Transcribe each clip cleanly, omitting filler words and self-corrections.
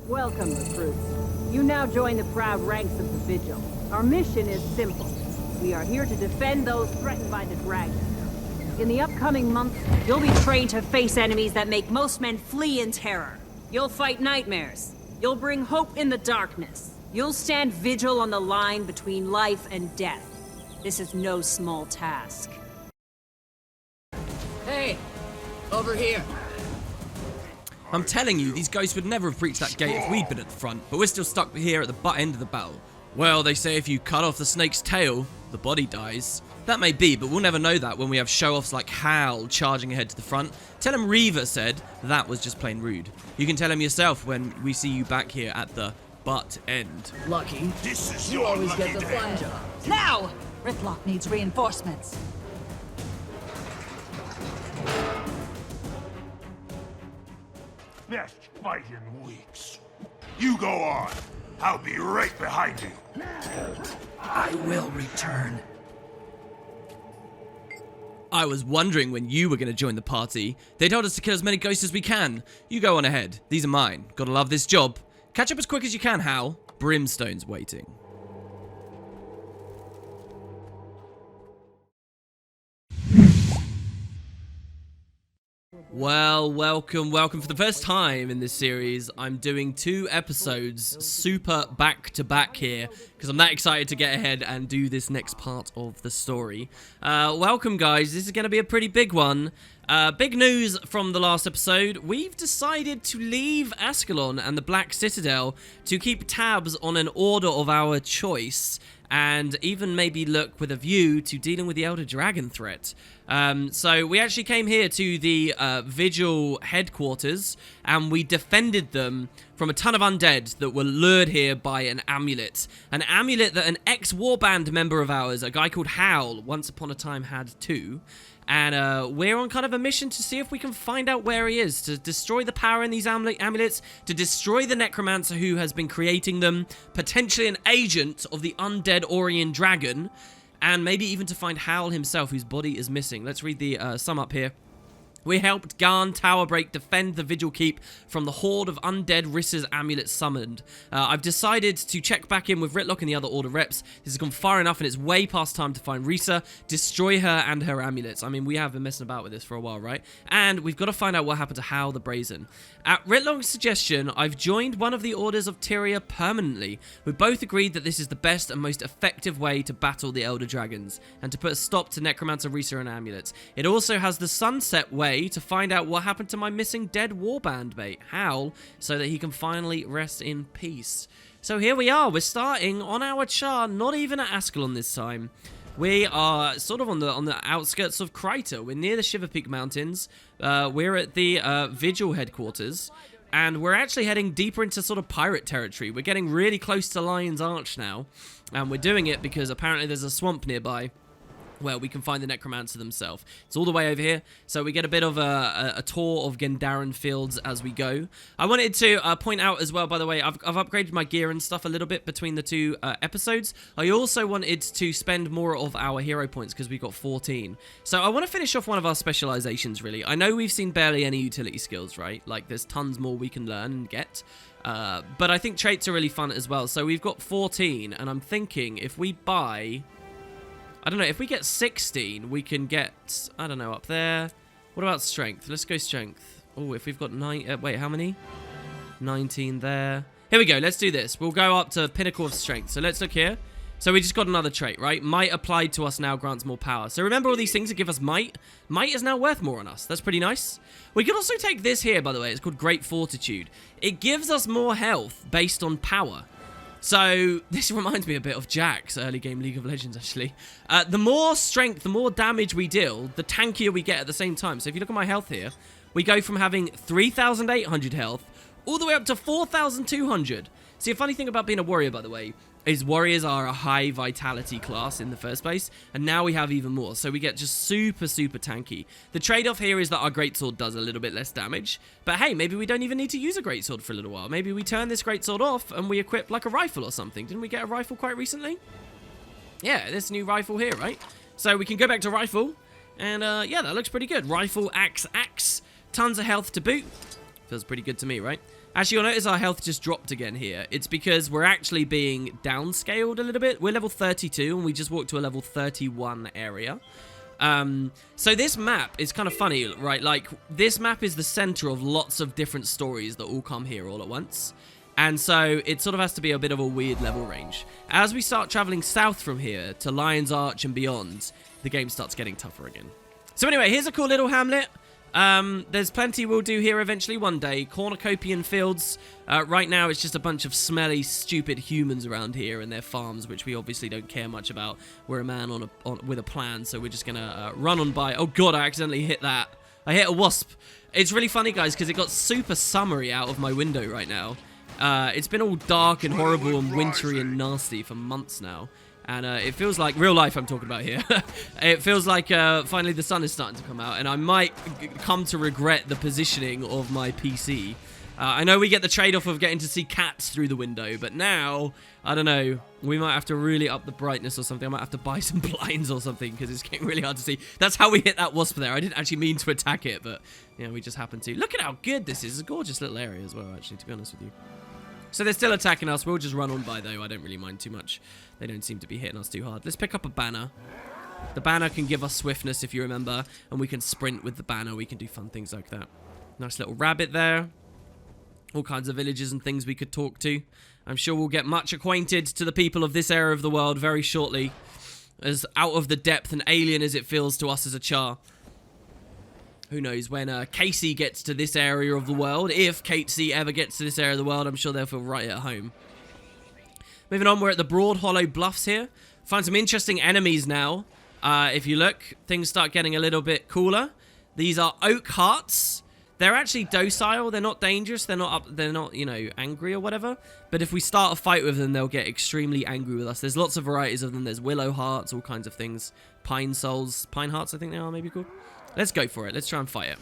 Welcome, recruits. You now join the proud ranks of the Vigil. Our mission is simple. We are here to defend those threatened by the dragon. In the upcoming months, you'll be trained to face enemies that make most men flee in terror. You'll fight nightmares. You'll bring hope in the darkness. You'll stand vigil on the line between life and death. This is no small task. Hey! Over here! I'm telling you, these ghosts would never have breached that gate if we'd been at the front, but we're still stuck here at the butt end of the battle. Well, they say if you cut off the snake's tail, the body dies. That may be, but we'll never know that when we have show-offs like Hal charging ahead to the front. Tell him Reaver said that was just plain rude. You can tell him yourself when we see you back here at the butt end. Lucky. This is You your always lucky get the day. fun job. Now! Gridlock needs reinforcements. Best fight in weeks. You go on. I'll be right behind you. I will return. I was wondering when you were going to join the party. They told us to kill as many ghosts as we can. You go on ahead. These are mine. Gotta love this job. Catch up as quick as you can, Hal. Brimstone's waiting. Well, welcome for the first time in this series. I'm doing 2 episodes super back-to-back here because I'm that excited to get ahead and do this next part of the story. Welcome, guys. This is going to be a pretty big one. Big news from the last episode. We've decided to leave Ascalon and the Black Citadel to keep tabs on an order of our choice, and even maybe look with a view to dealing with the Elder Dragon threat. So we actually came here to the Vigil headquarters, and we defended them from a ton of undead that were lured here by an amulet. An amulet that an ex-warband member of ours, a guy called Howl, once upon a time had too. And we're on kind of a mission to see if we can find out where he is, to destroy the power in these amulets, to destroy the Necromancer who has been creating them, potentially an agent of the undead Orion Dragon, and maybe even to find Howl himself, whose body is missing. Let's read the sum up here. We helped Garn Towerbreak defend the Vigil Keep from the horde of undead Rissa's amulet summoned. I've decided to check back in with Ritlock and the other Order reps. This has gone far enough and it's way past time to find Rissa, destroy her and her amulets. I mean, we have been messing about with this for a while, right? And we've got to find out what happened to Howl the Brazen. At Ritlock's suggestion, I've joined one of the Orders of Tyria permanently. We both agreed that this is the best and most effective way to battle the Elder Dragons, and to put a stop to Necromancer, Rissa and amulets. It also has the Sunset way to find out what happened to my missing dead warband mate, Howl, so that he can finally rest in peace. So here we are, we're starting on our char, not even at Ascalon this time. We are sort of on the outskirts of Kryta. We're near the Shiver Peak Mountains. We're at the Vigil headquarters, and we're actually heading deeper into sort of pirate territory. We're getting really close to Lion's Arch now, and we're doing it because apparently there's a swamp nearby where we can find the Necromancer themselves. It's all the way over here, so we get a bit of a tour of Gendaran Fields as we go. I wanted to point out as well, by the way, I've upgraded my gear and stuff a little bit between the 2 episodes. I also wanted to spend more of our hero points because we've got 14. So I want to finish off one of our specializations, really. I know we've seen barely any utility skills, right? Like, there's tons more we can learn and get. But I think traits are really fun as well. So we've got 14, and I'm thinking if we buy... I don't know, if we get 16, we can get, I don't know, up there. What about strength? Let's go strength. Oh, if we've got 9, wait, how many? 19 there. Here we go, let's do this. We'll go up to Pinnacle of Strength. So let's look here. So we just got another trait, right? Might applied to us now grants more power. So remember all these things that give us might? Might is now worth more on us. That's pretty nice. We could also take this here, by the way. It's called Great Fortitude. It gives us more health based on power. So, this reminds me a bit of Jack's early game League of Legends, actually. The more strength, the more damage we deal, the tankier we get at the same time. So, if you look at my health here, we go from having 3,800 health all the way up to 4,200. See, a funny thing about being a warrior, by the way, is warriors are a high vitality class in the first place, and now we have even more, so we get just super tanky. The trade-off here is that our greatsword does a little bit less damage, but hey, maybe we don't even need to use a greatsword for a little while. Maybe we turn this greatsword off and we equip like a rifle or something. Didn't we get a rifle quite recently? Yeah, this new rifle here, right? So we can go back to rifle, and yeah, that looks pretty good. Rifle, axe, tons of health to boot. Feels pretty good to me, right? Actually, you'll notice our health just dropped again here. It's because we're actually being downscaled a little bit. We're level 32, and we just walked to a level 31 area. So this map is kind of funny, right? Like, this map is the center of lots of different stories that all come here all at once. And so it sort of has to be a bit of a weird level range. As we start traveling south from here to Lion's Arch and beyond, the game starts getting tougher again. So anyway, here's a cool little hamlet. There's plenty we'll do here eventually one day. Cornucopian fields. Right now it's just a bunch of smelly, stupid humans around here and their farms, which we obviously don't care much about. We're a man with a plan, so we're just gonna run on by. Oh god, I accidentally hit that. I hit a wasp. It's really funny, guys, because it got super summery out of my window right now. It's been all dark and horrible and wintry and nasty for months now. And it feels like real life I'm talking about here. It feels like finally the sun is starting to come out, and I might come to regret the positioning of my PC. I know we get the trade-off of getting to see cats through the window, but now, I don't know, we might have to really up the brightness or something. I might have to buy some blinds or something, because it's getting really hard to see. That's how we hit that wasp there. I didn't actually mean to attack it, but, you know, we just happened to. Look at how good this is. It's a gorgeous little area as well, actually, to be honest with you. So they're still attacking us. We'll just run on by, though. I don't really mind too much. They don't seem to be hitting us too hard. Let's pick up a banner. The banner can give us swiftness, if you remember, and we can sprint with the banner. We can do fun things like that. Nice little rabbit there. All kinds of villages and things we could talk to. I'm sure we'll get much acquainted to the people of this area of the world very shortly, as out of the depth and alien as it feels to us as a Char. Who knows, when Casey gets to this area of the world, if Casey ever gets to this area of the world, I'm sure they'll feel right at home. Moving on, we're at the Broad Hollow Bluffs here. Find some interesting enemies now. If you look, things start getting a little bit cooler. These are oak hearts. They're actually docile. They're not dangerous. They're not, you know, angry or whatever. But if we start a fight with them, they'll get extremely angry with us. There's lots of varieties of them. There's willow hearts, all kinds of things. Pine souls, pine hearts, I think they are maybe called. Let's go for it. Let's try and fight it.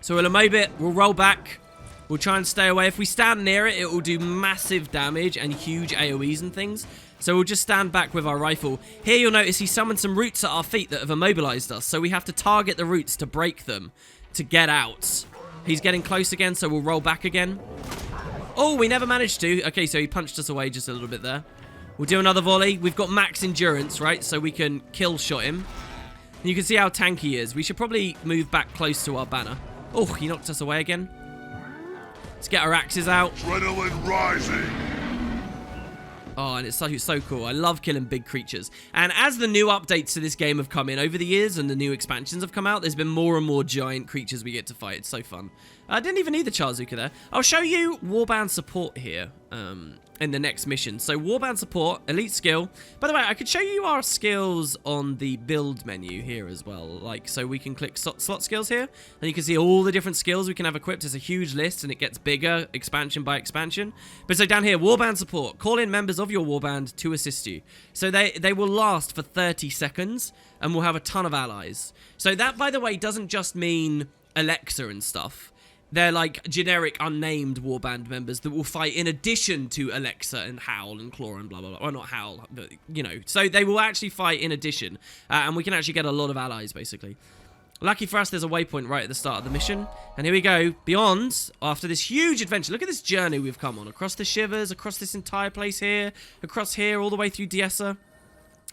So we'll mob it. We'll roll back. We'll try and stay away. If we stand near it, it will do massive damage and huge AoEs and things. So we'll just stand back with our rifle. Here you'll notice he summoned some roots at our feet that have immobilized us. So we have to target the roots to break them to get out. He's getting close again, so we'll roll back again. Oh, we never managed to. Okay, so he punched us away just a little bit there. We'll do another volley. We've got max endurance, right? So we can kill shot him. And you can see how tanky he is. We should probably move back close to our banner. Oh, he knocked us away again. Let's get our axes out. Adrenaline rising. Oh, and it's so cool. I love killing big creatures. And as the new updates to this game have come in over the years and the new expansions have come out, there's been more and more giant creatures we get to fight. It's so fun. I didn't even need the Charzuka there. I'll show you Warband support here in the next mission. So Warband support, elite skill. By the way, I could show you our skills on the build menu here as well. Like, so we can click slot skills here, and you can see all the different skills we can have equipped. It's a huge list, and it gets bigger expansion by expansion. But so down here, Warband support. Call in members of your Warband to assist you. So they will last for 30 seconds, and we'll have a ton of allies. So that, by the way, doesn't just mean Alexa and stuff. They're like generic unnamed warband members that will fight in addition to Alexa and Howl and Claw and blah blah blah. Well, not Howl, but you know. So they will actually fight in addition, and we can actually get a lot of allies basically. Lucky for us, there's a waypoint right at the start of the mission, and here we go. Beyond, after this huge adventure, look at this journey we've come on across the Shivers, across this entire place here, across here, all the way through Diessa.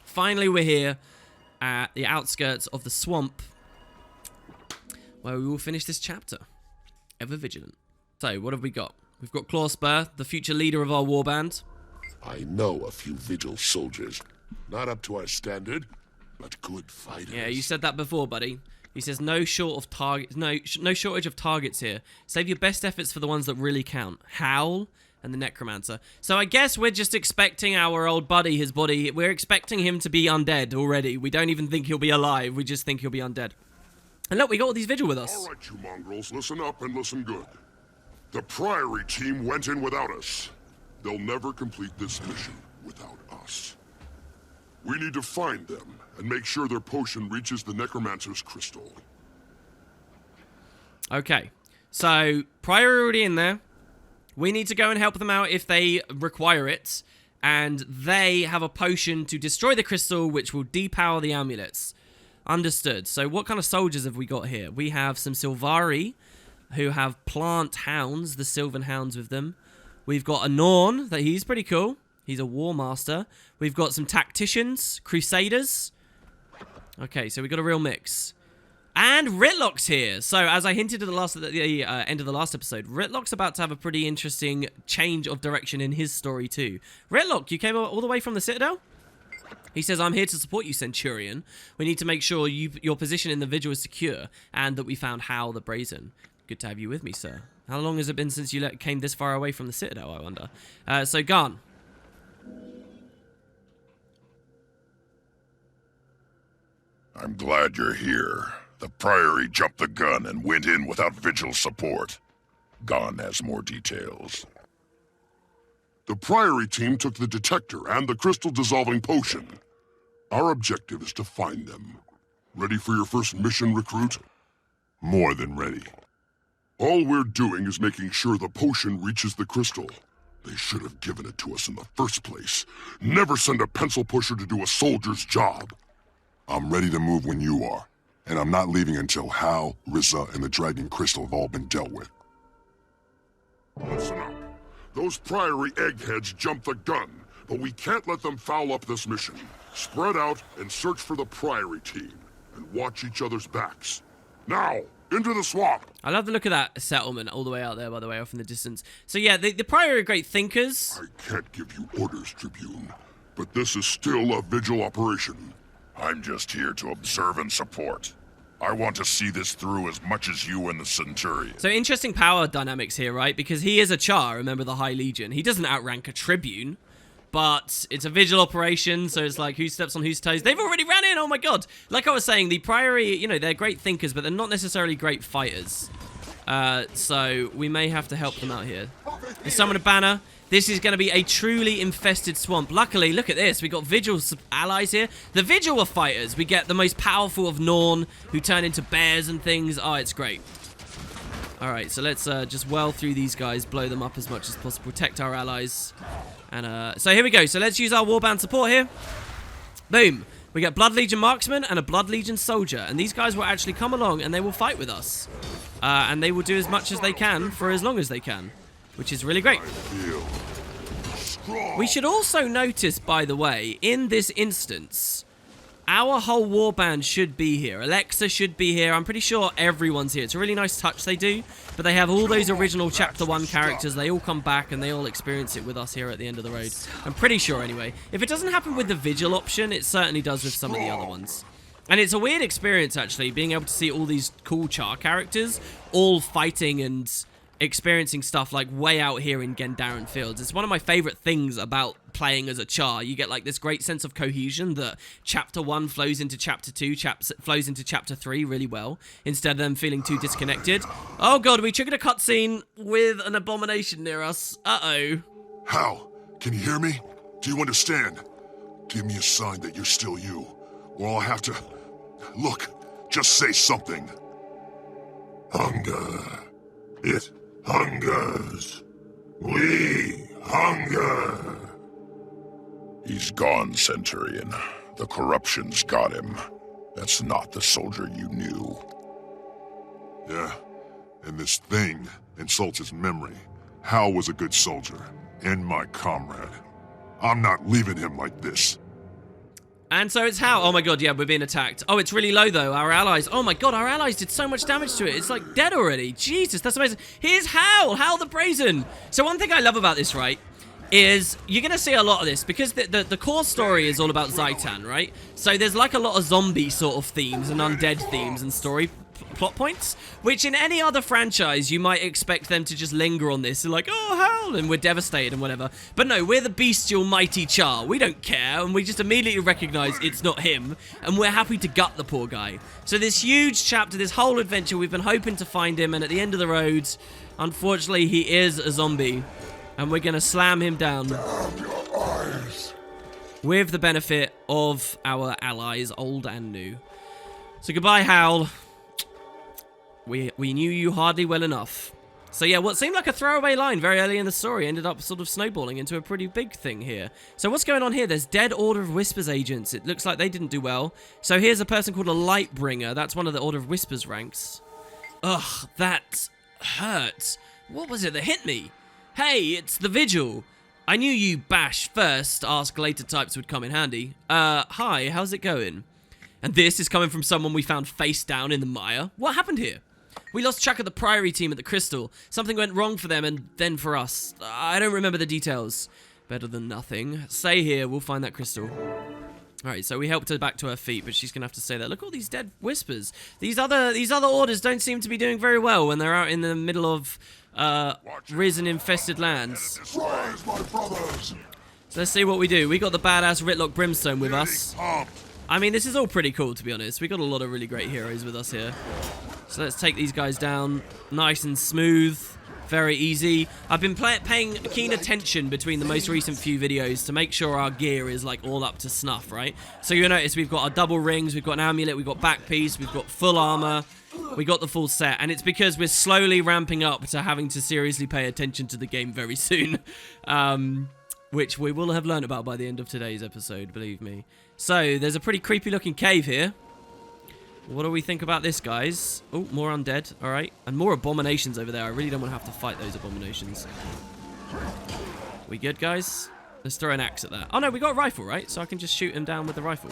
Finally, we're here at the outskirts of the swamp, where we will finish this chapter. Ever vigilant. So, what have we got? We've got Clawspur, the future leader of our warband. I know a few Vigil soldiers. Not up to our standard, but good fighters. Yeah, you said that before, buddy. He says no shortage of targets here. Save your best efforts for the ones that really count. Howl and the Necromancer. So I guess we're just expecting our old buddy, his body. We're expecting him to be undead already. We don't even think he'll be alive. We just think he'll be undead. And look, we got all these Vigil with us. All right, you mongrels, listen up and listen good. The Priory team went in without us. They'll never complete this mission without us. We need to find them and make sure their potion reaches the Necromancer's crystal. Okay, so Priory already in there. We need to go and help them out if they require it. And they have a potion to destroy the crystal, which will depower the amulets. Understood. So what kind of soldiers have we got here? We have some Sylvari, who have plant hounds, the Sylvan Hounds with them. We've got a Norn, that he's pretty cool. He's a War Master. We've got some Tacticians, Crusaders. Okay, so we've got a real mix. And Ritlock's here. So, as I hinted at the end of the last episode, Ritlock's about to have a pretty interesting change of direction in his story too. Ritlock, you came all the way from the Citadel? He says, I'm here to support you, Centurion. We need to make sure your position in the Vigil is secure, and that we found Hal the Brazen. Good to have you with me, sir. How long has it been since you came this far away from the Citadel, I wonder? So, Garn. I'm glad you're here. The Priory jumped the gun and went in without Vigil support. Gon has more details. The Priory team took the detector and the crystal-dissolving potion. Our objective is to find them. Ready for your first mission, recruit? More than ready. All we're doing is making sure the potion reaches the crystal. They should have given it to us in the first place. Never send a pencil pusher to do a soldier's job. I'm ready to move when you are. And I'm not leaving until Hal, Rizza, and the Dragon Crystal have all been dealt with. Listen up. Those Priory eggheads jumped the gun, but we can't let them foul up this mission. Spread out and search for the Priory team, and watch each other's backs. Now, into the swamp! I love the look of that settlement all the way out there, by the way, off in the distance. So yeah, the Priory are great thinkers. I can't give you orders, Tribune, but this is still a Vigil operation. I'm just here to observe and support. I want to see this through as much as you and the Centurion. So interesting power dynamics here, right? Because he is a Char, remember the High Legion. He doesn't outrank a Tribune, but it's a Vigil operation, so it's like who steps on whose toes. They've already ran in, oh my god. Like I was saying, the Priory, you know, they're great thinkers, but they're not necessarily great fighters. So we may have to help them out here. They summon a banner. This is going to be a truly infested swamp. Luckily, look at this. We got Vigil allies here. The Vigil are fighters. We get the most powerful of Norn, who turn into bears and things. Oh, it's great. Alright, so let's just well through these guys, blow them up as much as possible, protect our allies. And so here we go. So let's use our Warband support here. Boom. We get Blood Legion Marksman and a Blood Legion Soldier. And these guys will actually come along and they will fight with us. And they will do as much as they can for as long as they can, which is really great. We should also notice, by the way, in this instance, our whole warband should be here. Alexa should be here. I'm pretty sure everyone's here. It's a really nice touch they do, but they have all those original Chapter 1 characters. They all come back and they all experience it with us here at the end of the road. I'm pretty sure anyway. If it doesn't happen with the Vigil option, it certainly does with some of the other ones. And it's a weird experience, actually, being able to see all these cool Char characters all fighting and experiencing stuff like way out here in Gendaran Fields. It's one of my favorite things about playing as a Char. You get like this great sense of cohesion that Chapter 1 flows into Chapter 2, flows into Chapter 3 really well, instead of them feeling too disconnected. Oh god, we triggered a cutscene with an abomination near us. Uh-oh. Hal, can you hear me? Do you understand? Give me a sign that you're still you, or I'll have to... Look, just say something. Hunger. It hungers. We hunger. He's gone, Centurion. The corruption's got him. That's not the soldier you knew. Yeah, and this thing insults his memory. Hal was a good soldier, and my comrade. I'm not leaving him like this. And so it's Hal. Oh my god, yeah, we're being attacked. Oh, it's really low though. Our allies. Oh my god, our allies did so much damage to it. It's like dead already. Jesus, that's amazing. Here's Hal. Hal the Brazen. So one thing I love about this, right, is you're going to see a lot of this because the core story is all about Zaitan, right? So there's like a lot of zombie sort of themes and undead themes and story plot points, which in any other franchise you might expect them to just linger on this and like, oh hell, and we're devastated and whatever. But no, we're the bestial mighty Char. We don't care, and we just immediately recognize it's not him, and we're happy to gut the poor guy. So this huge chapter, this whole adventure, we've been hoping to find him, and at the end of the road, unfortunately, he is a zombie, and we're gonna slam him down. Damn your eyes. With the benefit of our allies, old and new. So goodbye, Hal. We knew you hardly well enough. So yeah, what seemed like a throwaway line very early in the story ended up sort of snowballing into a pretty big thing here. So what's going on here? There's dead Order of Whispers agents. It looks like they didn't do well. So here's a person called a Lightbringer. That's one of the Order of Whispers ranks. Ugh, that hurt. What was it that hit me? Hey, it's the Vigil. I knew you bash first, ask later types would come in handy. Hi, how's it going? And this is coming from someone we found face down in the mire. What happened here? We lost track of the Priory team at the Crystal. Something went wrong for them and then for us. I don't remember the details. Better than nothing. Stay here, we'll find that crystal. Alright, so we helped her back to her feet, but she's gonna have to stay there. Look at all these dead whispers. These other orders don't seem to be doing very well when they're out in the middle of risen-infested lands. So let's see what we do. We got the badass Ritlock Brimstone with us. I mean, this is all pretty cool, to be honest. We got a lot of really great heroes with us here. So let's take these guys down nice and smooth. Very easy. I've been paying keen attention between the most recent few videos to make sure our gear is like all up to snuff, right? So you'll notice we've got our double rings, we've got an amulet, we've got back piece, we've got full armor, we got the full set, and it's because we're slowly ramping up to having to seriously pay attention to the game very soon, which we will have learned about by the end of today's episode, believe me. So there's a pretty creepy looking cave here. What do we think about this, guys? Oh, more undead. All right. And more abominations over there. I really don't want to have to fight those abominations. We good, guys? Let's throw an axe at that. Oh, no, we got a rifle, right? So I can just shoot him down with the rifle.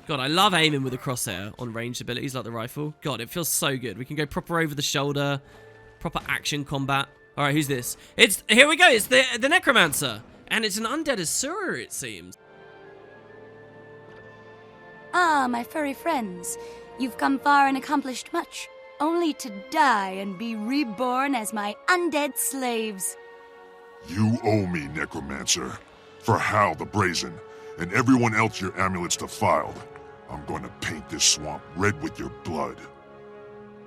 God, I love aiming with a crosshair on ranged abilities like the rifle. God, it feels so good. We can go proper over the shoulder. Proper action combat. All right, who's this? Here we go. It's the Necromancer. And it's an undead Asura, it seems. Ah, my furry friends, you've come far and accomplished much, only to die and be reborn as my undead slaves. You owe me, Necromancer. For Hal the Brazen, and everyone else your amulets defiled. I'm going to paint this swamp red with your blood.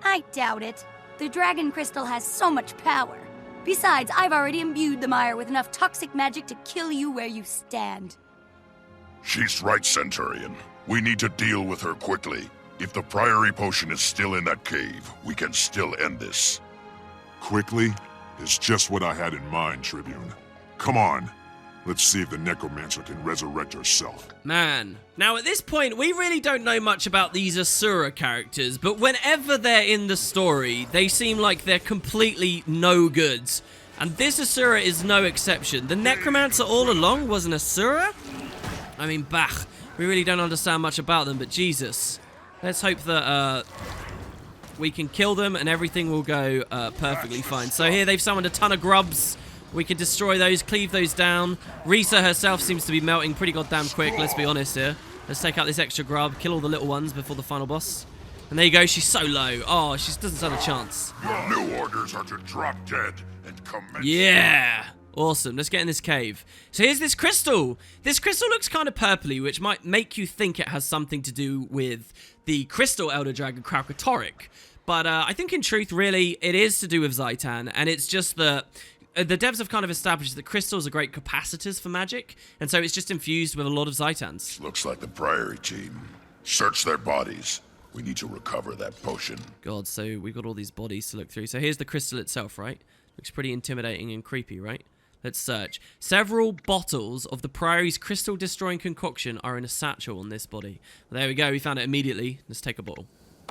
I doubt it. The Dragon Crystal has so much power. Besides, I've already imbued the mire with enough toxic magic to kill you where you stand. She's right, Centurion. We need to deal with her quickly. If the Priory potion is still in that cave, we can still end this. Quickly is just what I had in mind, Tribune. Come on. Let's see if the Necromancer can resurrect herself. Man. Now, at this point, we really don't know much about these Asura characters, but whenever they're in the story, they seem like they're completely no good. And this Asura is no exception. The Necromancer all along was an Asura? I mean, bah. We really don't understand much about them, but Jesus. Let's hope that we can kill them and everything will go perfectly fine. So here they've summoned a ton of grubs. We can destroy those, cleave those down. Risa herself seems to be melting pretty goddamn quick, let's be honest here. Let's take out this extra grub, kill all the little ones before the final boss. And there you go, she's so low. Oh, she doesn't stand a chance. Your new orders are to drop dead and commence. Yeah! Awesome, let's get in this cave. So here's this crystal. This crystal looks kind of purpley, which might make you think it has something to do with the Crystal Elder Dragon Kraukatoric. But I think in truth, really, it is to do with Zhaitan, and it's just that the devs have kind of established that crystals are great capacitors for magic, and so it's just infused with a lot of Zhaitans. Looks like the Priory team. Search their bodies. We need to recover that potion. God, so we've got all these bodies to look through. So here's the crystal itself, right? Looks pretty intimidating and creepy, right? Let's search. Several bottles of the Priory's crystal-destroying concoction are in a satchel on this body. Well, there we go. We found it immediately. Let's take a bottle.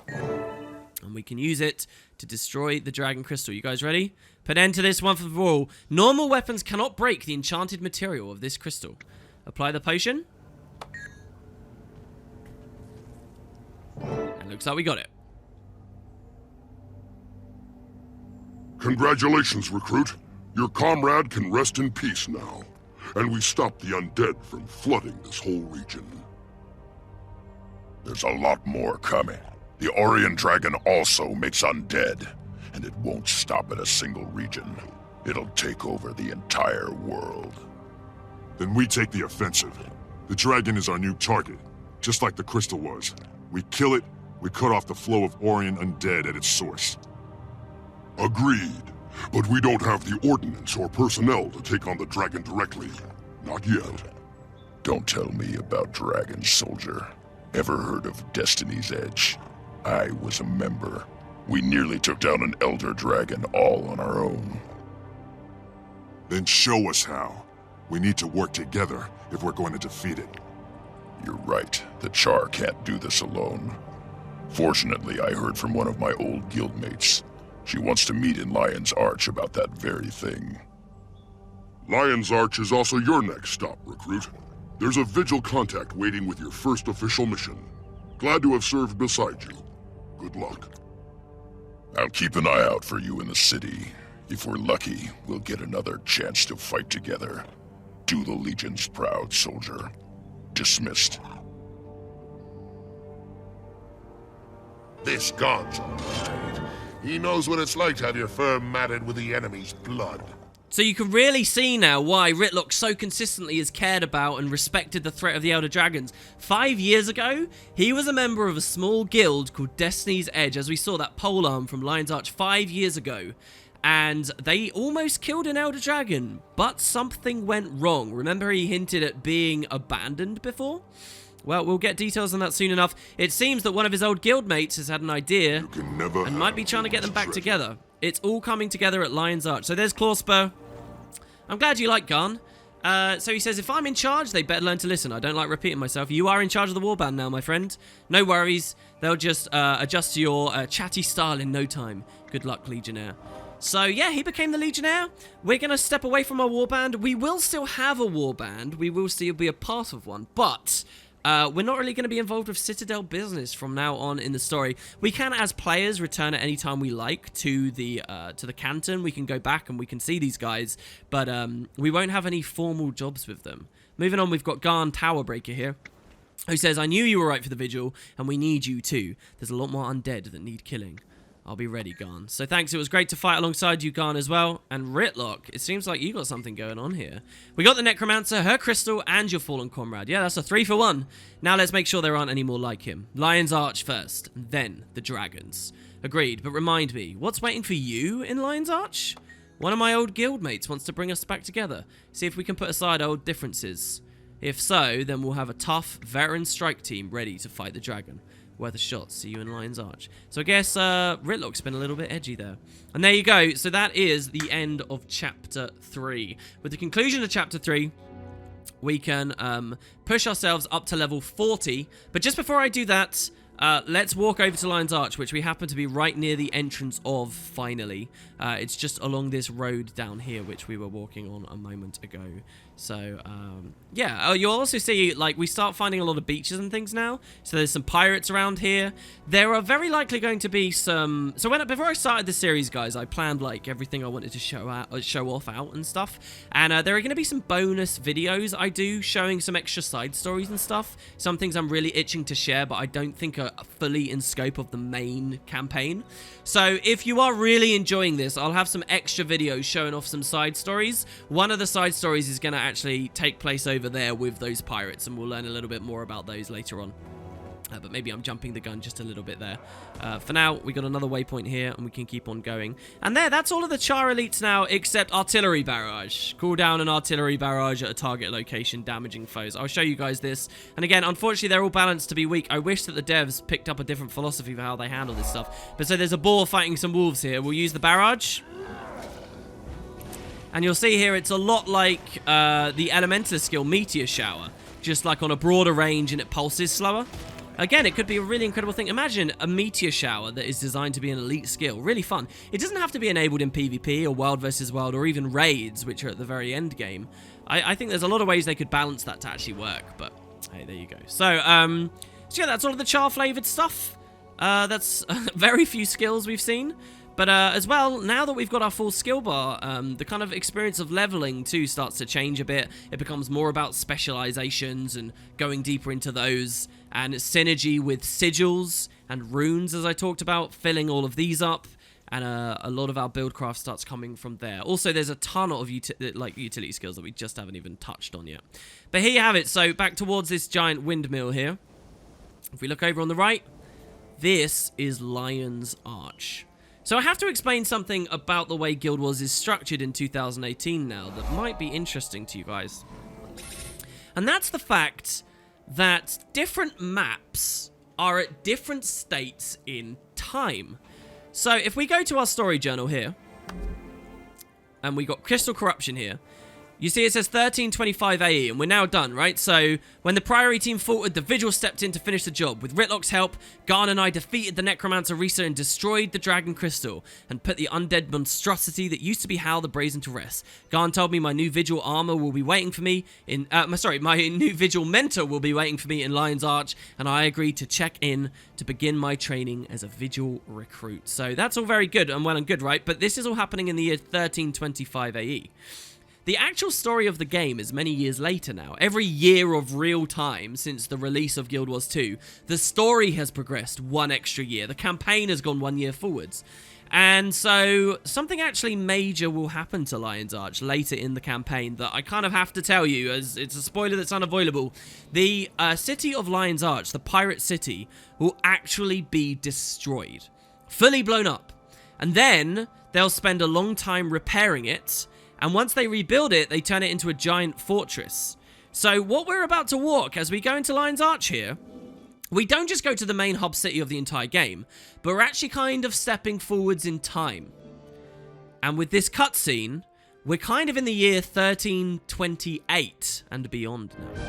And we can use it to destroy the dragon crystal. You guys ready? Put end to this one for all. Normal weapons cannot break the enchanted material of this crystal. Apply the potion. And looks like we got it. Congratulations, recruit. Your comrade can rest in peace now. And we stopped the undead from flooding this whole region. There's a lot more coming. The Orion Dragon also makes undead. And it won't stop at a single region. It'll take over the entire world. Then we take the offensive. The dragon is our new target, just like the crystal was. We kill it, we cut off the flow of Orion undead at its source. Agreed. But we don't have the ordnance or personnel to take on the dragon directly. Not yet. Don't tell me about Dragon Soldier. Ever heard of Destiny's Edge? I was a member. We nearly took down an Elder Dragon all on our own. Then show us how. We need to work together if we're going to defeat it. You're right. The Char can't do this alone. Fortunately, I heard from one of my old guildmates. She wants to meet in Lion's Arch about that very thing. Lion's Arch is also your next stop, recruit. There's a Vigil contact waiting with your first official mission. Glad to have served beside you. Good luck. I'll keep an eye out for you in the city. If we're lucky, we'll get another chance to fight together. Do the Legion's proud, soldier. Dismissed. This God's alright. He knows what it's like to have your fur matted with the enemy's blood. So you can really see now why Rytlock so consistently has cared about and respected the threat of the Elder Dragons. 5 years ago, he was a member of a small guild called Destiny's Edge, as we saw that polearm from Lion's Arch 5 years ago. And they almost killed an Elder Dragon, but something went wrong. Remember he hinted at being abandoned before? Well, we'll get details on that soon enough. It seems that one of his old guildmates has had an idea and might be trying to get them back together. It's all coming together at Lion's Arch. So there's Clawspur. I'm glad you like Garn. So he says, if I'm in charge, they better learn to listen. I don't like repeating myself. You are in charge of the warband now, my friend. No worries. They'll just adjust to your chatty style in no time. Good luck, Legionnaire. So, yeah, he became the Legionnaire. We're going to step away from our warband. We will still have a warband. We will still be a part of one. But we're not really going to be involved with Citadel business from now on in the story. We can, as players, return at any time we like to the canton. We can go back and we can see these guys. But we won't have any formal jobs with them. Moving on, we've got Garn Towerbreaker here, who says, I knew you were right for the Vigil, and we need you too. There's a lot more undead that need killing. I'll be ready, Garn. So thanks, it was great to fight alongside you, Garn, as well. And Rytlock, it seems like you got something going on here. We got the Necromancer, her crystal, and your fallen comrade. Yeah, that's a 3 for 1. Now let's make sure there aren't any more like him. Lion's Arch first, then the dragons. Agreed, but remind me, what's waiting for you in Lion's Arch? One of my old guildmates wants to bring us back together. See if we can put aside old differences. If so, then we'll have a tough, veteran strike team ready to fight the dragon. Worth a shot. See you in Lion's Arch. So I guess Rytlock's been a little bit edgy there. And there you go. So that is the end of Chapter 3. With the conclusion of Chapter 3, we can push ourselves up to level 40. But just before I do that, let's walk over to Lion's Arch, which we happen to be right near the entrance of, finally. It's just along this road down here, which we were walking on a moment ago. So, yeah. You'll also see, like, we start finding a lot of beaches and things now. So there's some pirates around here. There are very likely going to be some... So before I started this series, guys, I planned, like, everything I wanted to show off and stuff. And there are going to be some bonus videos I do showing some extra side stories and stuff. Some things I'm really itching to share, but I don't think are fully in scope of the main campaign. So if you are really enjoying this, I'll have some extra videos showing off some side stories. One of the side stories is going to actually take place over there with those pirates, and we'll learn a little bit more about those later on. But maybe I'm jumping the gun just a little bit there. For now, we got another waypoint here, and we can keep on going. And that's all of the Char elites now, except artillery barrage. Cool down an artillery barrage at a target location, damaging foes. I'll show you guys this. And again, unfortunately, they're all balanced to be weak. I wish that the devs picked up a different philosophy for how they handle this stuff. But so there's a boar fighting some wolves here. We'll use the barrage. And you'll see here, it's a lot like the Elementalist skill, Meteor Shower. Just like on a broader range, and it pulses slower. Again, it could be a really incredible thing. Imagine a Meteor Shower that is designed to be an elite skill. Really fun. It doesn't have to be enabled in PvP or Wild vs. Wild or even Raids, which are at the very end game. I think there's a lot of ways they could balance that to actually work, but hey, there you go. So yeah, that's all of the Char-flavored stuff. That's very few skills we've seen. But as well, now that we've got our full skill bar, the kind of experience of leveling too starts to change a bit. It becomes more about specializations and going deeper into those, and synergy with sigils and runes, as I talked about, filling all of these up, and a lot of our buildcraft starts coming from there. Also, there's a ton of utility skills that we just haven't even touched on yet. But here you have it. So back towards this giant windmill here. If we look over on the right, this is Lion's Arch. So I have to explain something about the way Guild Wars is structured in 2018 now that might be interesting to you guys. And that's the fact that different maps are at different states in time. So if we go to our story journal here, and we got Crystal Corruption here, You see, it says 1325 AE, and we're now done, right? So, when the Priory team faltered, the Vigil stepped in to finish the job. With Ritlock's help, Garn and I defeated the Necromancer Risa and destroyed the Dragon Crystal, and put the undead monstrosity that used to be Hal the Brazen to rest. Garn told me my new Vigil armor will be waiting for me in... my new Vigil mentor will be waiting for me in Lion's Arch, and I agreed to check in to begin my training as a Vigil recruit. So, that's all very good and well and good, right? But this is all happening in the year 1325 AE. The actual story of the game is many years later now. Every year of real time since the release of Guild Wars 2, the story has progressed one extra year. The campaign has gone 1 year forwards. And so something actually major will happen to Lion's Arch later in the campaign that I kind of have to tell you, as it's a spoiler that's unavoidable. The city of Lion's Arch, the pirate city, will actually be destroyed. Fully blown up. And then they'll spend a long time repairing it. And once they rebuild it, they turn it into a giant fortress. So what we're about to walk as we go into Lion's Arch here, we don't just go to the main hub city of the entire game, but we're actually kind of stepping forwards in time. And with this cutscene, we're kind of in the year 1328 and beyond now.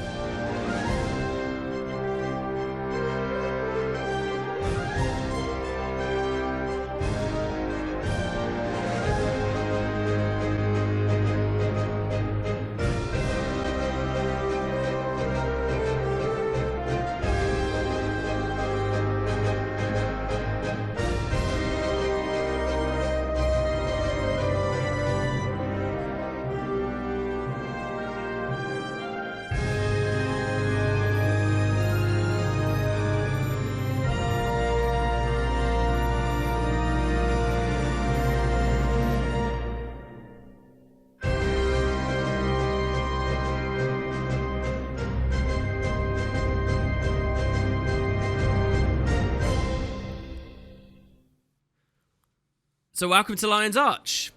So welcome to Lion's Arch.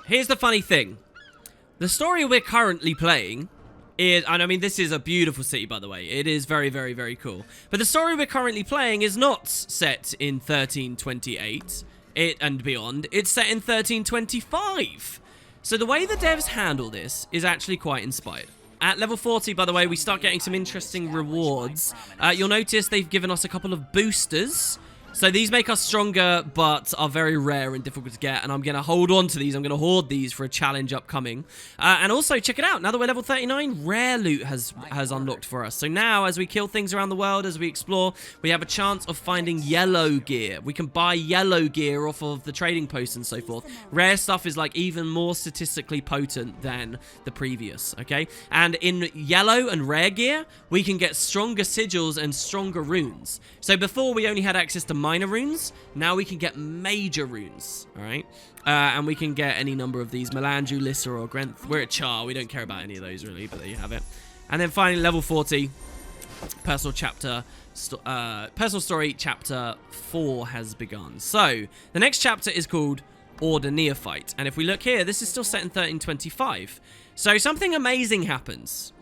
Here's the funny thing. The story we're currently playing is, and I mean this is a beautiful city by the way, it is very, very, very cool. But the story we're currently playing is not set in 1328 and beyond, it's set in 1325. So the way the devs handle this is actually quite inspired. At level 40, by the way, we start getting some interesting rewards. You'll notice they've given us a couple of boosters. So these make us stronger, but are very rare and difficult to get. And I'm going to hold on to these. I'm going to hoard these for a challenge upcoming. And also, check it out. Now that we're level 39, rare loot has unlocked for us. So now, as we kill things around the world, as we explore, we have a chance of finding yellow gear. We can buy yellow gear off of the trading posts and so forth. Rare stuff is like even more statistically potent than the previous, okay? And in yellow and rare gear, we can get stronger sigils and stronger runes. So before we only had access to minor runes, now we can get major runes, all right? And we can get any number of these, Melandru, Lissa, or Grenth. We're at Char, we don't care about any of those really, but there you have it. And then finally, level 40, personal story chapter 4 has begun. So, the next chapter is called Order Neophyte, and if we look here, this is still set in 1325. So something amazing happens.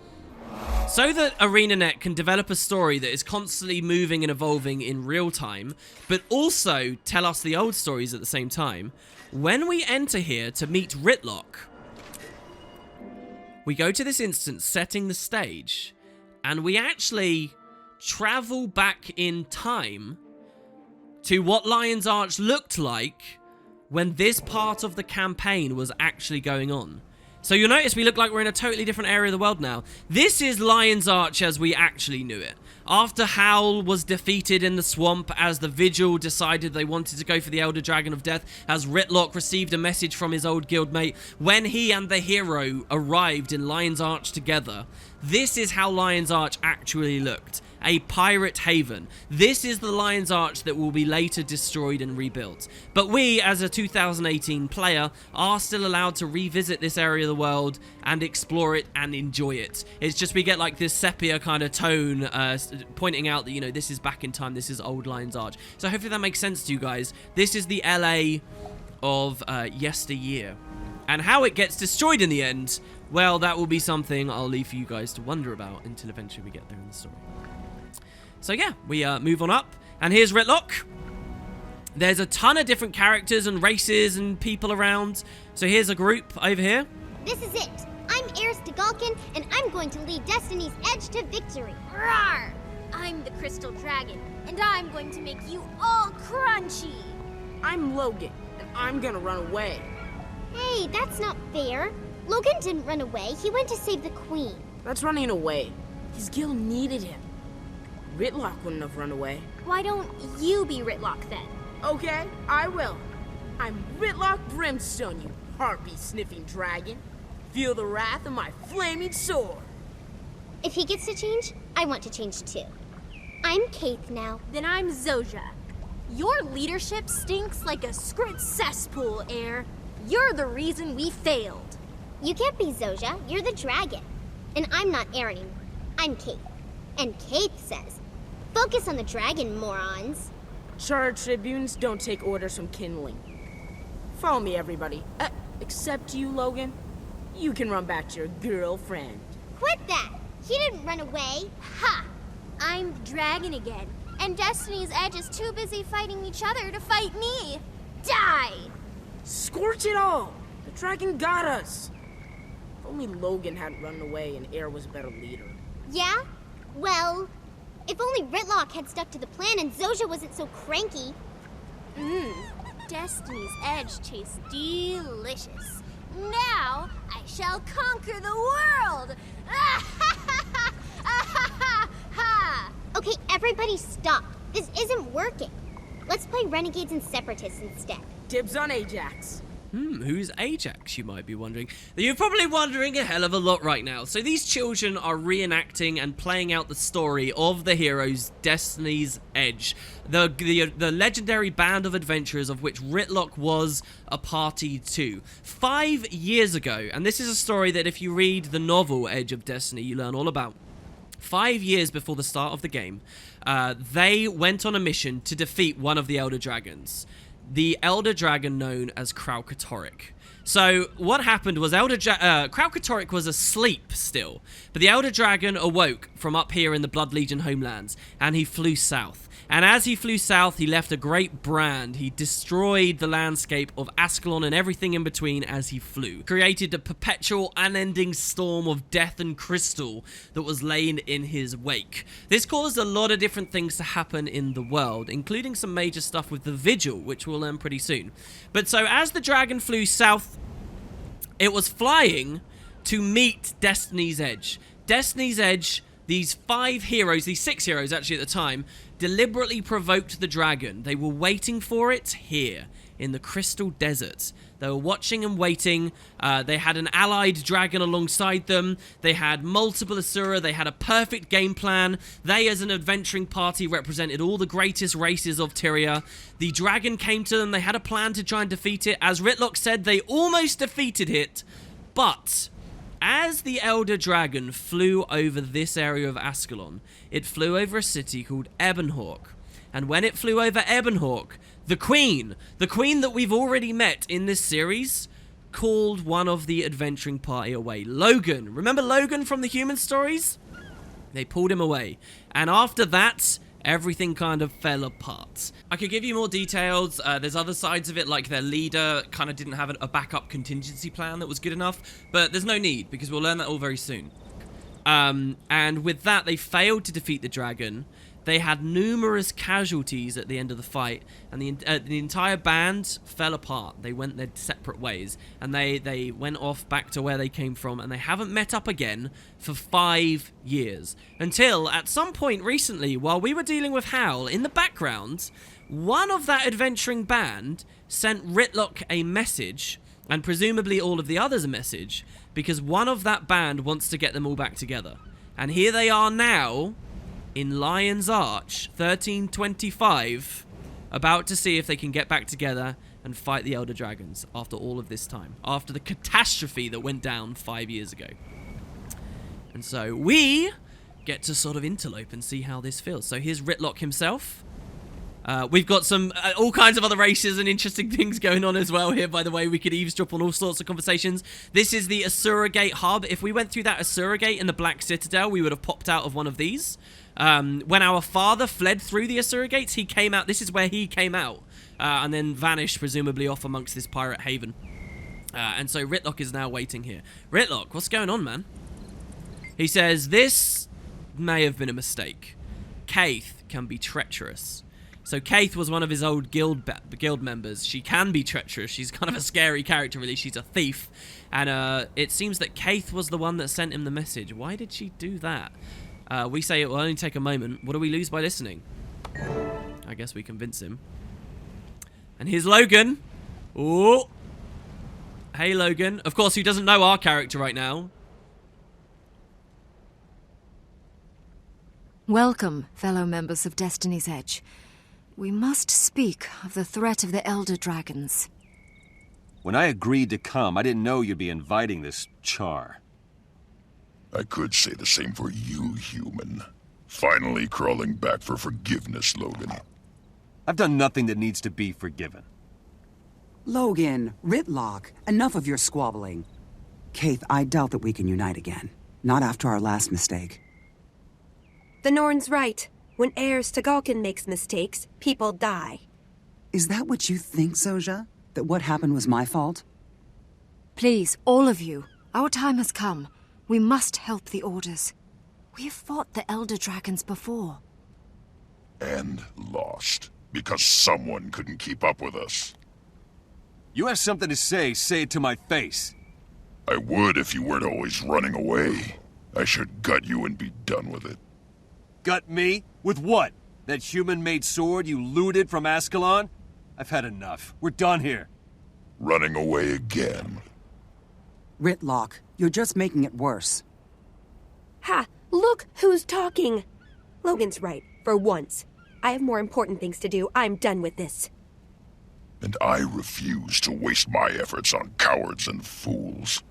So that ArenaNet can develop a story that is constantly moving and evolving in real time, but also tell us the old stories at the same time, when we enter here to meet Ritlock, we go to this instance setting the stage, and we actually travel back in time to what Lion's Arch looked like when this part of the campaign was actually going on. So you'll notice we look like we're in a totally different area of the world now. This is Lion's Arch as we actually knew it. After Howl was defeated in the swamp, as the Vigil decided they wanted to go for the Elder Dragon of Death, as Ritlock received a message from his old guildmate, when he and the hero arrived in Lion's Arch together, this is how Lion's Arch actually looked. A pirate haven. This is the Lion's Arch that will be later destroyed and rebuilt. But we, as a 2018 player, are still allowed to revisit this area of the world and explore it and enjoy it. It's just we get like this sepia kind of tone pointing out that, you know, this is back in time, this is old Lion's Arch. So hopefully that makes sense to you guys. This is the LA of yesteryear. And how it gets destroyed in the end, well, that will be something I'll leave for you guys to wonder about until eventually we get there in the story. So yeah, we move on up, and here's Ritlock. There's a ton of different characters and races and people around. So here's a group over here. This is it. I'm I'm Eris Degalkin, and I'm going to lead Destiny's Edge to victory. Rawr! I'm the Crystal Dragon, and I'm going to make you all crunchy. I'm Logan, and I'm gonna run away. Hey, that's not fair. Logan didn't run away. He went to save the Queen. That's running away. His guild needed him. Ritlock wouldn't have run away. Why don't you be Ritlock then? Okay, I will. I'm Ritlock Brimstone, you heartbeat-sniffing dragon. Feel the wrath of my flaming sword. If he gets to change, I want to change too. I'm Kaith now. Then I'm Zoja. Your leadership stinks like a scrit cesspool, Air. You're the reason we failed. You can't be Zoja. You're the dragon. And I'm not Air anymore. I'm Kaith. And Kaith says, focus on the dragon, morons. Charge tribunes don't take orders from kindling. Follow me, everybody. Except you, Logan. You can run back to your girlfriend. Quit that! He didn't run away. Ha! I'm the dragon again. And Destiny's Edge is too busy fighting each other to fight me. Die! Scorch it all! The dragon got us! If only Logan hadn't run away and Air was a better leader. Yeah? Well, if only Ritlock had stuck to the plan and Zoja wasn't so cranky. Destiny's Edge tastes delicious. Now I shall conquer the world! Okay, everybody stop. This isn't working. Let's play Renegades and Separatists instead. Dibs on Ajax. Who's Ajax, you might be wondering. You're probably wondering a hell of a lot right now. So these children are reenacting and playing out the story of the heroes Destiny's Edge, the legendary band of adventurers of which Ritlock was a party to. 5 years ago, and this is a story that if you read the novel Edge of Destiny, you learn all about. 5 years before the start of the game, they went on a mission to defeat one of the Elder Dragons. The Elder Dragon known as Kralkatorrik. So what happened was Kralkatorrik was asleep still, but the Elder Dragon awoke from up here in the Blood Legion homelands, and he flew south. And as he flew south, he left a great brand. He destroyed the landscape of Ascalon and everything in between as he flew. Created a perpetual, unending storm of death and crystal that was laying in his wake. This caused a lot of different things to happen in the world, including some major stuff with the Vigil, which we'll learn pretty soon. But so as the dragon flew south, it was flying to meet Destiny's Edge. Destiny's Edge, these 5 heroes, these 6 heroes actually at the time, deliberately provoked the dragon. They were waiting for it here in the Crystal Desert. They were watching and waiting. They had an allied dragon alongside them. They had multiple Asura. They had a perfect game plan. They, as an adventuring party, represented all the greatest races of Tyria. The dragon came to them. They had a plan to try and defeat it. As Ritlock said, they almost defeated it. But as the Elder Dragon flew over this area of Ascalon, it flew over a city called Ebonhawk. And when it flew over Ebonhawk, the queen that we've already met in this series, called one of the adventuring party away. Logan. Remember Logan from the human stories? They pulled him away. And after that, everything kind of fell apart. I could give you more details. There's other sides of it, like their leader kind of didn't have a backup contingency plan that was good enough. But there's no need, because we'll learn that all very soon. And with that, they failed to defeat the dragon. They had numerous casualties at the end of the fight, and the entire band fell apart. They went their separate ways, and they went off back to where they came from, and they haven't met up again for 5 years. Until, at some point recently, while we were dealing with Howl, in the background, one of that adventuring band sent Ritlock a message, and presumably all of the others a message, because one of that band wants to get them all back together. And here they are now, in Lion's Arch, 1325, about to see if they can get back together and fight the Elder Dragons after all of this time, after the catastrophe that went down 5 years ago. And so we get to sort of interlope and see how this feels. So here's Ritlock himself. We've got some all kinds of other races and interesting things going on as well here, by the way. We could eavesdrop on all sorts of conversations. This is the Asura Gate Hub. If we went through that Asura Gate in the Black Citadel, we would have popped out of one of these. When our father fled through the Asura Gates, he came out. This is where he came out, and then vanished, presumably off amongst this pirate haven. And so Ritlock is now waiting here. Ritlock, what's going on, man? He says, this may have been a mistake. Kaith can be treacherous. So Kaith was one of his old guild members. She can be treacherous. She's kind of a scary character, really. She's a thief. And it seems that Kaith was the one that sent him the message. Why did she do that? We say it will only take a moment. What do we lose by listening? I guess we convince him. And here's Logan. Oh. Hey, Logan. Of course, who doesn't know our character right now? Welcome, fellow members of Destiny's Edge. We must speak of the threat of the Elder Dragons. When I agreed to come, I didn't know you'd be inviting this char. I could say the same for you, human. Finally crawling back for forgiveness, Logan. I've done nothing that needs to be forgiven. Logan, Ritlock, enough of your squabbling. Kaith, I doubt that we can unite again. Not after our last mistake. The Norn's right. When heirs to Galkin makes mistakes, people die. Is that what you think, Zoja? That what happened was my fault? Please, all of you, our time has come. We must help the Orders. We have fought the Elder Dragons before. And lost. Because someone couldn't keep up with us. You have something to say it to my face. I would if you weren't always running away. I should gut you and be done with it. Gut me? With what? That human-made sword you looted from Ascalon? I've had enough. We're done here. Running away again. Ritlock, you're just making it worse. Ha! Look who's talking! Logan's right, for once. I have more important things to do. I'm done with this. And I refuse to waste my efforts on cowards and fools.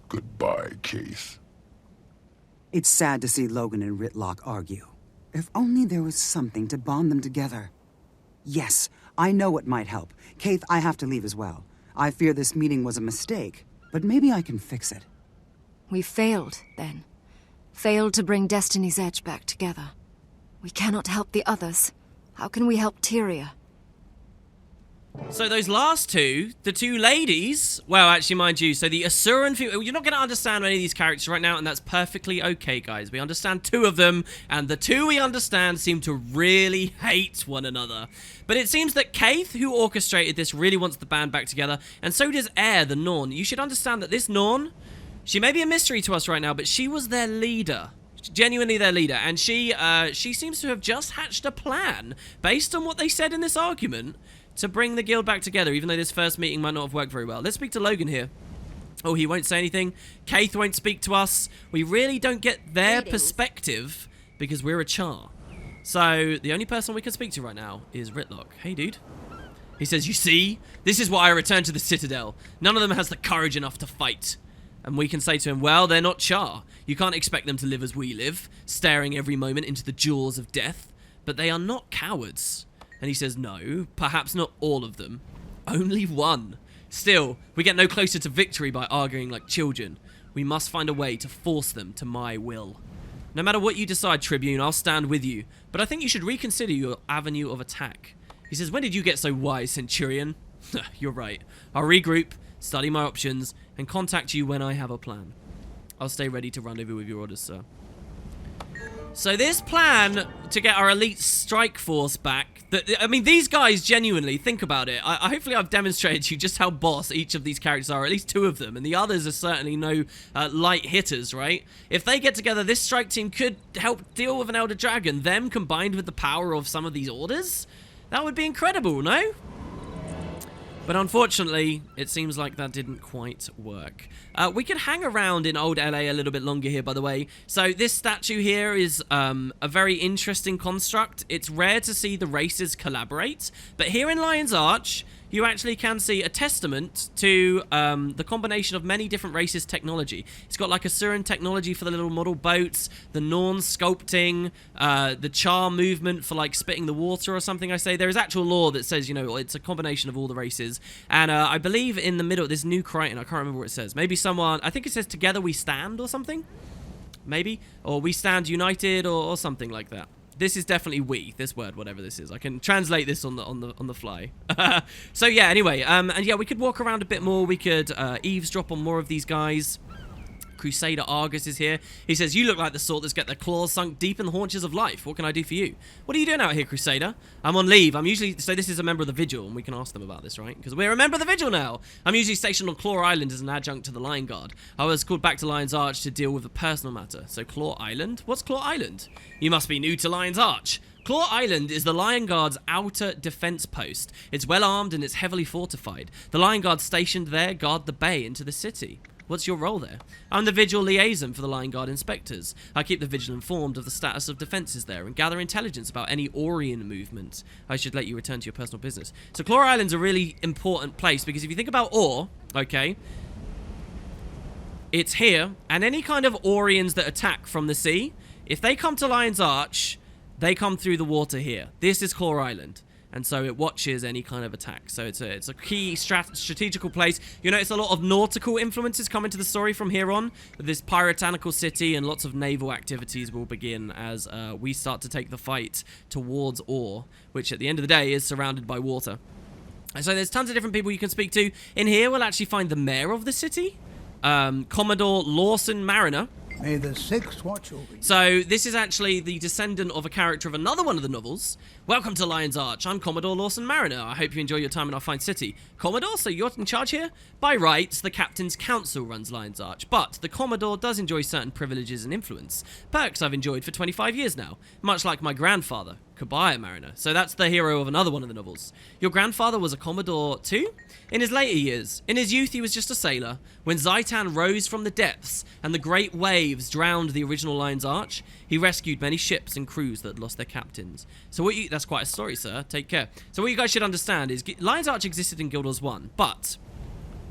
Goodbye, Kaith. It's sad to see Logan and Ritlock argue. If only there was something to bond them together. Yes, I know it might help. Kaith, I have to leave as well. I fear this meeting was a mistake, but maybe I can fix it. We failed, then. Failed to bring Destiny's Edge back together. We cannot help the others. How can we help Tyria? So those last two, the two ladies, well, actually, mind you, so the Asuran, you're not going to understand any of these characters right now, and that's perfectly okay, guys. We understand two of them, and the two we understand seem to really hate one another. But it seems that Kaith, who orchestrated this, really wants the band back together, and so does Air, the Norn. You should understand that this Norn, she may be a mystery to us right now, but she was their leader. Genuinely their leader, and she seems to have just hatched a plan, based on what they said in this argument, to bring the guild back together, even though this first meeting might not have worked very well. Let's speak to Logan here. Oh, he won't say anything. Kaith won't speak to us. We really don't get their perspective because we're a char. So the only person we can speak to right now is Ritlock. Hey, dude. He says, you see, this is why I returned to the Citadel. None of them has the courage enough to fight. And we can say to him, well, they're not char. You can't expect them to live as we live, staring every moment into the jaws of death. But they are not cowards. And he says, no, perhaps not all of them. Only one. Still, we get no closer to victory by arguing like children. We must find a way to force them to my will. No matter what you decide, Tribune, I'll stand with you. But I think you should reconsider your avenue of attack. He says, when did you get so wise, Centurion? You're right. I'll regroup, study my options, and contact you when I have a plan. I'll stay ready to rendezvous with your orders, sir. So this plan to get our elite strike force back, I mean, these guys genuinely, think about it. Hopefully I've demonstrated to you just how boss each of these characters are, at least two of them, and the others are certainly no light hitters, right? If they get together, this strike team could help deal with an Elder Dragon, them combined with the power of some of these orders. That would be incredible, no? But unfortunately, it seems like that didn't quite work. We could hang around in old LA a little bit longer here, by the way. So this statue here is a very interesting construct. It's rare to see the races collaborate, but here in Lion's Arch, you actually can see a testament to the combination of many different races' technology. It's got like Asuran technology for the little model boats, the Norn sculpting, the Char movement for like spitting the water or something, I say. There is actual lore that says, you know, it's a combination of all the races. And I believe in the middle, this new Crichton, I can't remember what it says. Maybe someone, I think it says Together We Stand or something? Maybe? Or We Stand United or something like that. This is definitely we. This word, whatever this is. I can translate this on the fly. So yeah. Anyway, and yeah, we could walk around a bit more. We could eavesdrop on more of these guys. Crusader Argus is here. He says, "You look like the sort that's get their claws sunk deep in the haunches of life. What can I do for you?" What are you doing out here, Crusader? I'm on leave. So this is a member of the Vigil, and we can ask them about this, right? Because we're a member of the Vigil now. I'm usually stationed on Claw Island as an adjunct to the Lion Guard. I was called back to Lion's Arch to deal with a personal matter. So Claw Island? What's Claw Island? You must be new to Lion's Arch. Claw Island is the Lion Guard's outer defense post. It's well armed and it's heavily fortified. The Lion Guard stationed there guard the bay into the city. What's your role there? I'm the Vigil liaison for the Lion Guard inspectors. I keep the Vigil informed of the status of defenses there and gather intelligence about any Orion movement. I should let you return to your personal business. So Claw Island's a really important place because if you think about ore, okay, it's here, and any kind of Orions that attack from the sea, if they come to Lion's Arch, they come through the water here. This is Claw Island. And so it watches any kind of attack. So it's a key strategical place. You notice a lot of nautical influences come into the story from here on. This puritanical city and lots of naval activities will begin as we start to take the fight towards Ore, which at the end of the day is surrounded by water. And so there's tons of different people you can speak to. In here we'll actually find the mayor of the city, Commodore Lawson Mariner. May the Sixth watch over you. So this is actually the descendant of a character of another one of the novels. Welcome to Lion's Arch. I'm Commodore Lawson Mariner. I hope you enjoy your time in our fine city. Commodore, so you're in charge here? By rights, the Captain's Council runs Lion's Arch, but the Commodore does enjoy certain privileges and influence. Perks I've enjoyed for 25 years now, much like my grandfather, Kabaya Mariner. So that's the hero of another one of the novels. Your grandfather was a Commodore too? In his later years. In his youth, he was just a sailor. When Zaitan rose from the depths and the great waves drowned the original Lion's Arch, he rescued many ships and crews that had lost their captains. So that's quite a story, sir. Take care. So what you guys should understand is Lion's Arch existed in Guild Wars 1, but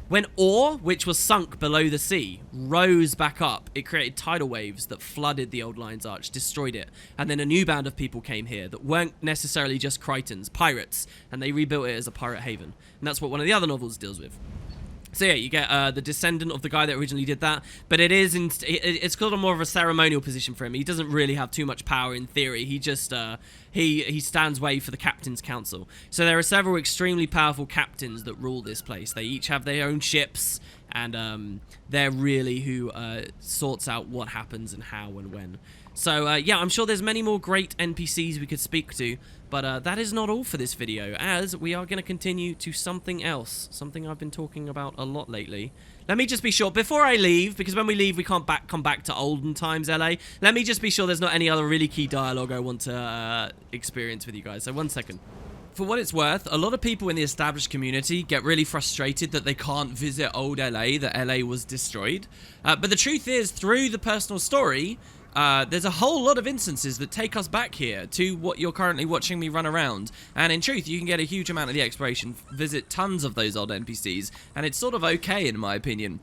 when Ore, which was sunk below the sea, rose back up, it created tidal waves that flooded the old Lion's Arch, destroyed it, and then a new band of people came here that weren't necessarily just Crichtons, pirates, and they rebuilt it as a pirate haven. And that's what one of the other novels deals with. So yeah, you get the descendant of the guy that originally did that, but it's got a more of a ceremonial position for him. He doesn't really have too much power in theory. He just he stands way for the Captain's Council. So there are several extremely powerful captains that rule this place. They each have their own ships, and they're really who sorts out what happens and how and when. So yeah, I'm sure there's many more great NPCs we could speak to, but that is not all for this video, as we are going to continue to something else, something I've been talking about a lot lately. Let me just be sure, before I leave, because when we leave we can't come back to olden times, LA, let me just be sure there's not any other really key dialogue I want to experience with you guys, so 1 second. For what it's worth, a lot of people in the established community get really frustrated that they can't visit old LA, that LA was destroyed. But the truth is, through the personal story, there's a whole lot of instances that take us back here to what you're currently watching me run around. And in truth, you can get a huge amount of the exploration, visit tons of those old NPCs, and it's sort of okay in my opinion.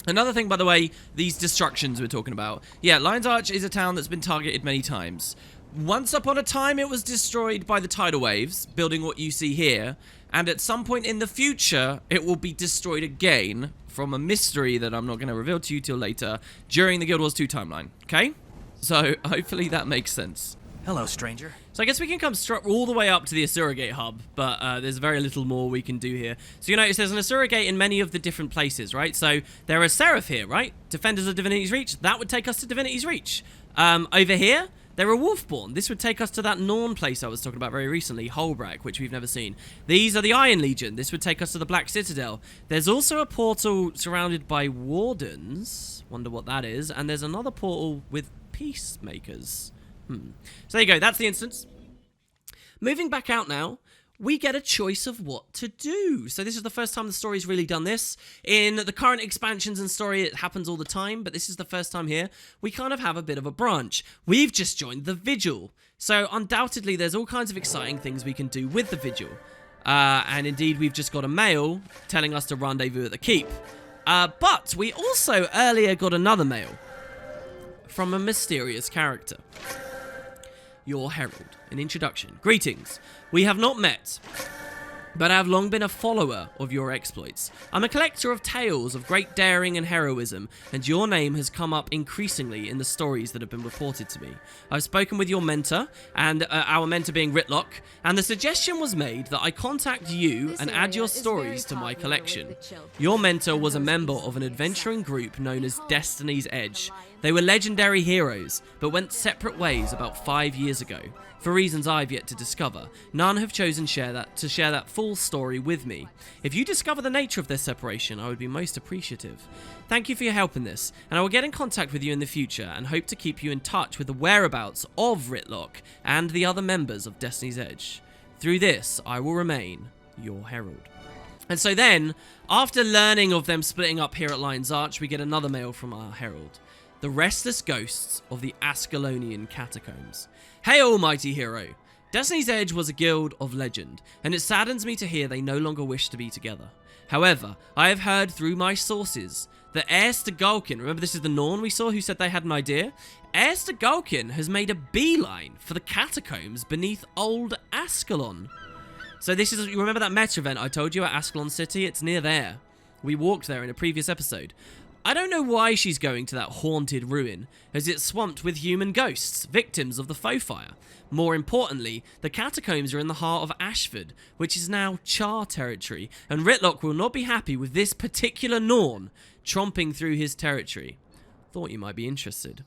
Another thing, by the way, these destructions we're talking about. Yeah, Lion's Arch is a town that's been targeted many times. Once upon a time, it was destroyed by the tidal waves, building what you see here, and at some point in the future, it will be destroyed again from a mystery that I'm not going to reveal to you till later, during the Guild Wars 2 timeline, okay? So, hopefully that makes sense. Hello, stranger. So I guess we can come all the way up to the Asura Gate Hub, but there's very little more we can do here. So you notice there's an Asura Gate in many of the different places, right? So there are Seraph here, right? Defenders of Divinity's Reach. That would take us to Divinity's Reach. Over here, there are Wolfborn. This would take us to that Norn place I was talking about very recently, Holbrack, which we've never seen. These are the Iron Legion. This would take us to the Black Citadel. There's also a portal surrounded by Wardens. Wonder what that is. And there's another portal with Peacemakers. So there you go, that's the instance. Moving back out now, we get a choice of what to do. So this is the first time the story's really done this. In the current expansions and story, it happens all the time, but this is the first time here. We kind of have a bit of a branch. We've just joined the Vigil. So undoubtedly, there's all kinds of exciting things we can do with the Vigil. And indeed, we've just got a mail telling us to rendezvous at the keep. But we also earlier got another mail from a mysterious character. Your herald. An introduction. Greetings. We have not met. but I have long been a follower of your exploits. I'm a collector of tales of great daring and heroism, and your name has come up increasingly in the stories that have been reported to me. I've spoken with your mentor, and our mentor being Ritlock, and the suggestion was made that I contact you and add your stories to my collection. Your mentor was a member of an adventuring group known as Destiny's Edge. They were legendary heroes, but went separate ways about 5 years ago. For reasons I've yet to discover, none have chosen to share that full story with me. If you discover the nature of their separation, I would be most appreciative. Thank you for your help in this, and I will get in contact with you in the future and hope to keep you in touch with the whereabouts of Ritlock and the other members of Destiny's Edge. Through this, I will remain your herald. And so then, after learning of them splitting up here at Lion's Arch, we get another mail from our herald. The restless ghosts of the Ascalonian catacombs. Hail, mighty hero! Destiny's Edge was a guild of legend, and it saddens me to hear they no longer wish to be together. However, I have heard through my sources that Erstagulkin, remember this is the Norn we saw who said they had an idea? Erstagulkin has made a beeline for the catacombs beneath old Ascalon. So this is, you remember that meta event I told you at Ascalon City? It's near there. We walked there in a previous episode. I don't know why she's going to that haunted ruin, as it's swamped with human ghosts, victims of the foe fire. More importantly, the catacombs are in the heart of Ashford, which is now Char territory, and Ritlock will not be happy with this particular Norn tromping through his territory. Thought you might be interested.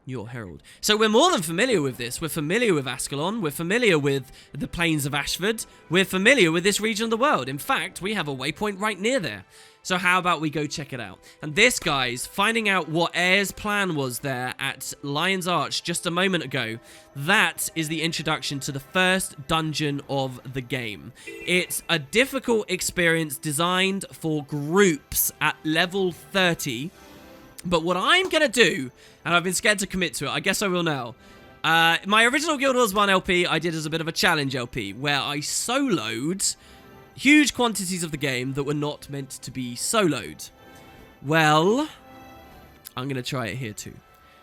Your herald. So we're more than familiar with this. We're familiar with Ascalon. We're familiar with the plains of Ashford. We're familiar with this region of the world. In fact, we have a waypoint right near there. So how about we go check it out? And this, guys, finding out what Air's plan was there at Lion's Arch just a moment ago, that is the introduction to the first dungeon of the game. It's a difficult experience designed for groups at level 30. But what I'm going to do, and I've been scared to commit to it, I guess I will now. My original Guild Wars 1 LP I did as a bit of a challenge LP, where I soloed huge quantities of the game that were not meant to be soloed. Well, I'm going to try it here too.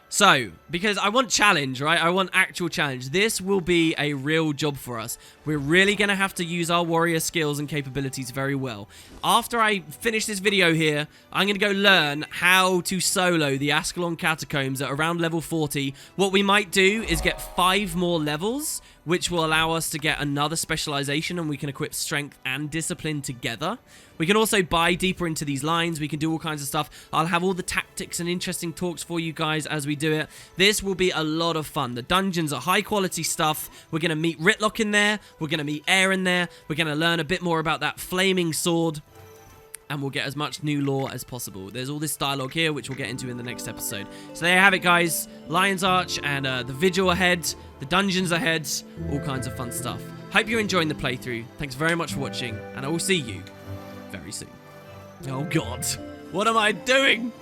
So, because I want challenge, right? I want actual challenge. This will be a real job for us. We're really going to have to use our warrior skills and capabilities very well. After I finish this video here, I'm going to go learn how to solo the Ascalon Catacombs at around level 40. What we might do is get 5 more levels, which will allow us to get another specialization, and we can equip strength and discipline together. We can also buy deeper into these lines. We can do all kinds of stuff. I'll have all the tactics and interesting talks for you guys as we do it. This will be a lot of fun. The dungeons are high quality stuff. We're going to meet Ritlock in there. We're going to meet Air in there. We're going to learn a bit more about that flaming sword. And we'll get as much new lore as possible. There's all this dialogue here, which we'll get into in the next episode. So there you have it, guys. Lion's Arch and the vigil ahead. The dungeons ahead. All kinds of fun stuff. Hope you're enjoying the playthrough. Thanks very much for watching. And I will see you very soon. Oh, God. What am I doing?